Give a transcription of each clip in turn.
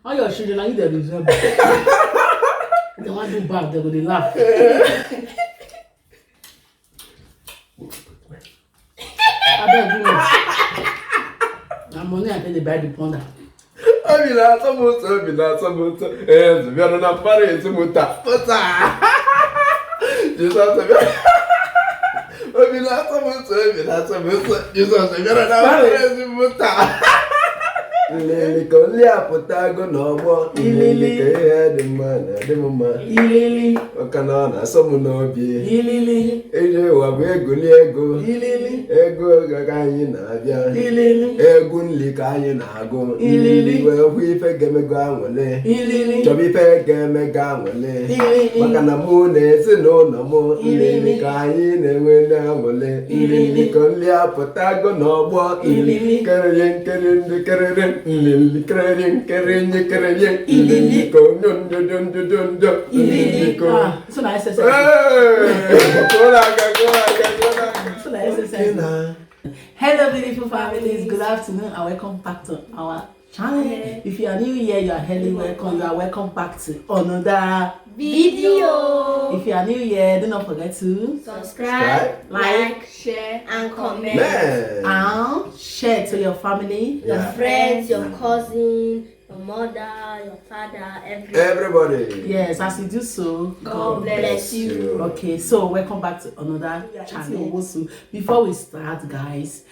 All your children are either resemble. They want to do bad, they go dey laugh. I beg you. Na money I take dey buy the ponder. Obila samoto. Zubiano na pare muta. Puta. Jesus. Obila samoto. Jesus. Zubiano na pare muta. Ilili koli apotago n'ọgbọ. Ilili ka ihe dị mma na dị mma. Ilili. Ọkana na asọmụ n'obi. Ilili. Eje ụwa bụ egoli ego. Ilili. Ego ka anyị na-abịa. Ilili. Egwu nli ka anyị na-agụ. Ilili. Wee hụ ife ga-emego anwụle. Ilili. Chọba ife ga-emego anwụle. Ilili. Maka na mụ na ezinụlọ m. Ilili. Ka anyị na-enwe n'anwụle. Ilili. Ka nli apụtago n'ọgbọ. Ilili. Kerere nkere ndị kerere. Ilili kerere. Ilili ko nyondo. Ilili ko. So na exercise. So na exercise. Hello beautiful families, good afternoon and welcome back to our channel. If you are new here, you are highly welcome. You are welcome back to another video. If you are new here, do not forget to subscribe, like, share, and comment. And share to your family, your friends, your cousin, your mother, your father, everybody. Yes, as you do so, God bless you. Okay, so welcome back to another channel. Before we start, guys,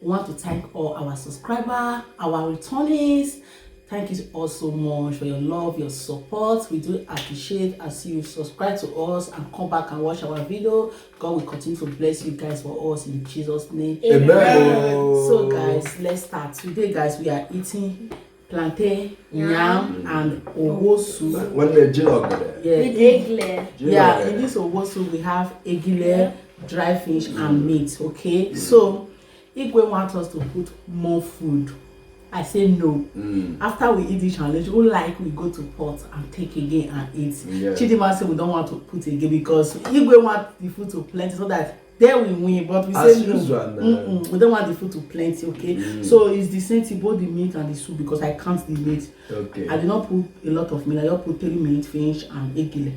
we want to thank all our subscribers, our returnees. Thank you all so much for your love, your support. We do appreciate as you subscribe to us and come back and watch our video. God will continue to bless you guys for us in Jesus' name. Amen. So guys, let's start. Today, guys, we are eating plantain, yam, and owosu. When the jollof there. With egglet. Yeah, in this owosu we have egglet, dry fish, and meat. Okay, so if we want us to put more food, I say no. After we eat this challenge, we go to pot and take again and eat. Chidima say we don't want to put again because if we want the food to plenty so that there we win, but we say no. We don't want the food to plenty, okay? So it's the same thing, both the meat and the soup, because I count the meat. Okay. I did not put a lot of meat. I just put 3 meat, fish, and egglet.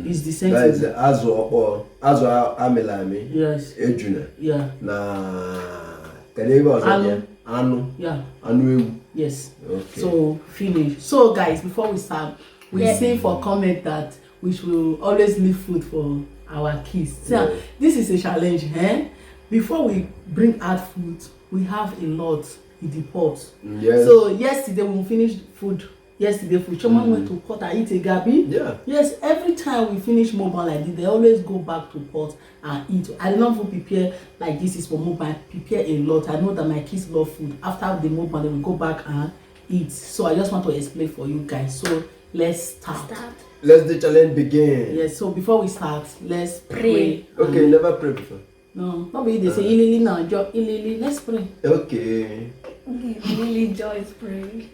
It's the same that thing. Is azu amilami. Yes. Ejuna. Yeah. Na kadeba ozo anu. Yeah. Anu ewu. Yes. Okay. So finish. So guys, before we start, we say for comment that we should always leave food for our kids. So this is a challenge, eh? Before we bring out food, we have a lot in the pot. Yes. So yesterday when we finished food, Choma went to pot and eat a gabi. Yeah. Yes, every time we finish mobile like this, they always go back to pot and eat. I did not prepare like this is for mobile. I prepare a lot. I know that my kids love food. After the mobile, they will go back and eat. So I just want to explain for you guys. So let's start. Let's the challenge begin. Yes, so before we start, let's pray. Okay, never pray before. No, nobody they say ilili now, job ilili. Let's pray. Okay. Really joy is praying.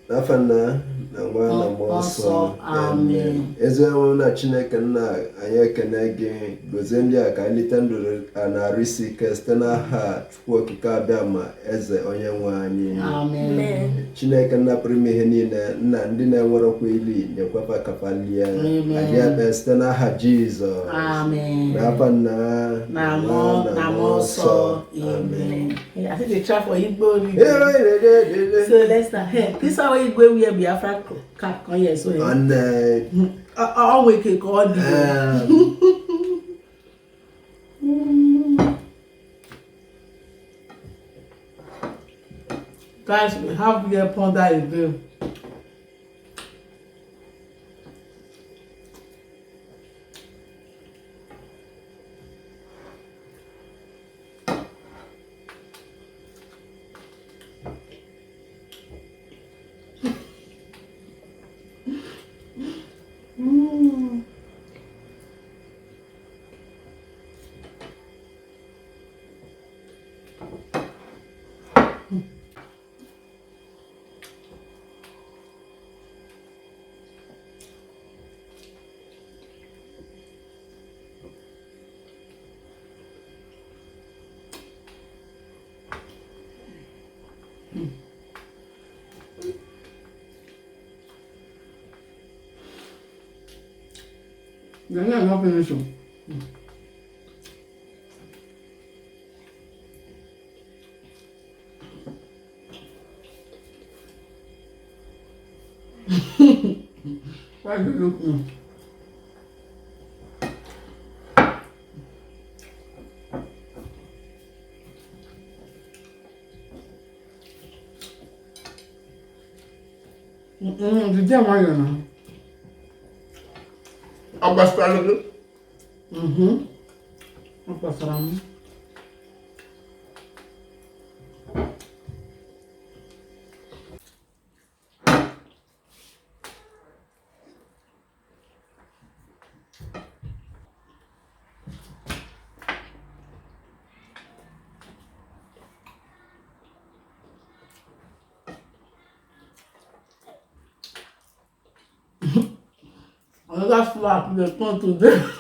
Afana na nwa na mmụọ amen. Eze na Chineke nna anyị ekene gị gozie ndị a ka elite ndụ na-arịsị ike site n'aha Chukwu okike abịa ma eze onye nwe anyị. Amen. Chineke nna pụrụ ime ihe niile nna ndị na-enwerekwa ili nyekwefa kafalia anyị ekpe site n'aha Jizọs. Amen. N'afa nna na mmụọ nsọ. Amen. I think they try for Igbo. So let's start. Hey, this how you go where Biafra cat come here so. And I'll wake it on. Guys, we have here ponder again. You're not finish. Why do you look? Did you want you now? I'm going to start it. Apa serang? Another slap they turn to them.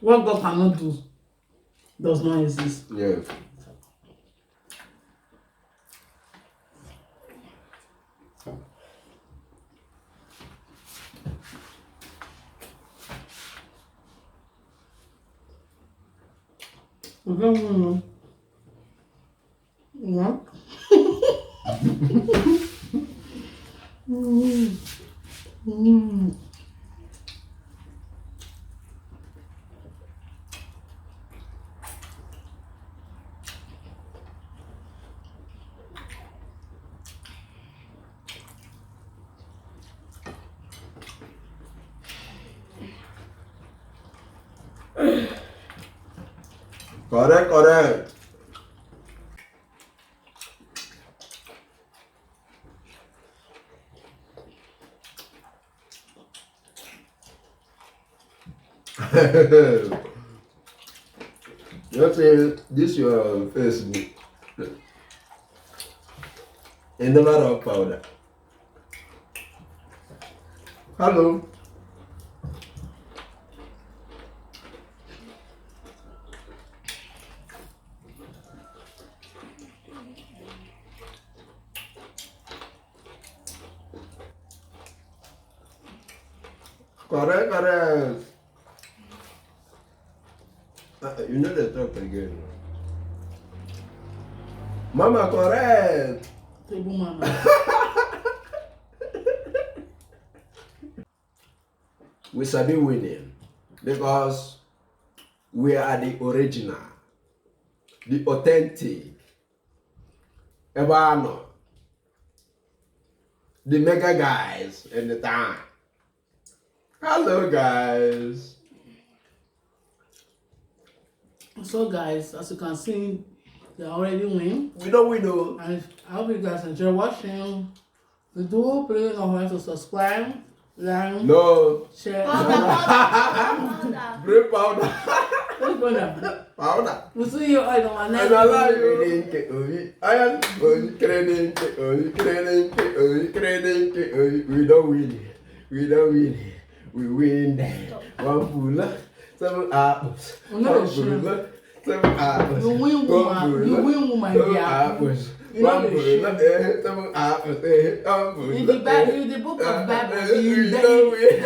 What God cannot do does not exist. Yeah. What? Correct. You say this your Facebook. And never rub powder. Hello. Correct. You know the talk again. Mama, correct. Table mama. We sabi winning because we are the original, the authentic, Ebano, the mega guys in the town. Hello, guys. So guys, as you can see, they already win. We don't win though. And I hope you guys enjoy watching. We do please don't forget to subscribe, like, No. share. Powder. Green powder. Let's go now. Powder. We'll see you all on my And next I love video. you. I am we don't win. We win. One full, 7 apples. One full, 7 apples. You win, woman, yeah. Apples. You know One the full, shit. 7 apples. In the book of Bible, We the don't win.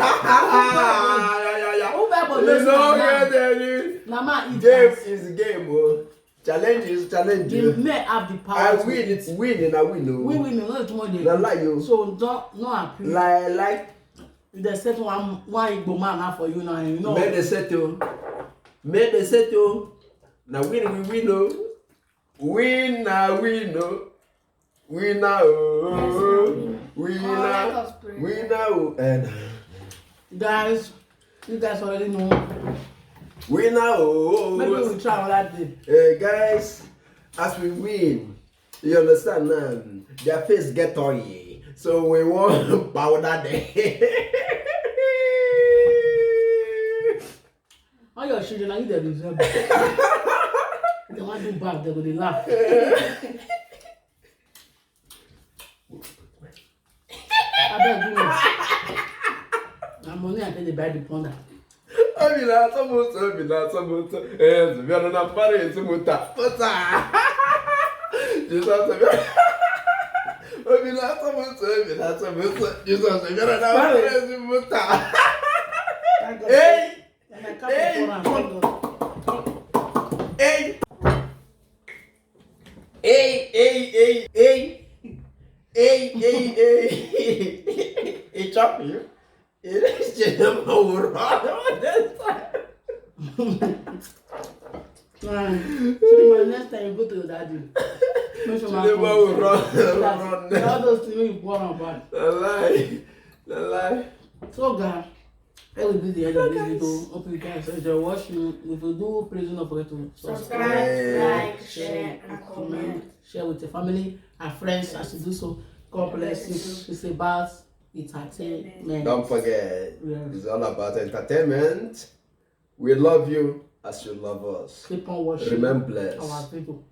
Who Bible You knows know Mama? that Mama eat game us. is game. Challenge is challenge. The men have the power I to win, eat. it's winning, I win. We win, not tomorrow day. Na lie you. So don't no happy. Like If they set one Igbo man now for you now, you know. Make the settle. Now win, we win, oh. Win, now win, oh. Win now, oh. Win now, and Guys, you guys already know. win now, Maybe oh. we'll try on that day. Hey guys, as we win, you understand now, their face get oily. So we want powder them. All your children, are you the deserve? They want to do bad, they go dey laugh. I beg you. Na money I take dey buy the plunder. Obila somoto. We are not married to Muta. Jesus, Obila somoto. Jesus, we are not married to Muta. Hey! Hey, chop you. It is just a more So next time you go to your daddy. Make sure my phone run. all those things you pour on bad. The lie. So guys, I will be the end of this video. Hope you guys enjoy watching. If you do, please do not forget to Subscribe, like, share, and comment. Share with your family and friends as you do so. God bless you. It's about entertainment. Don't forget, Yes. it's all about entertainment. We love you as you love us. Keep on watching Remain blessed. our people.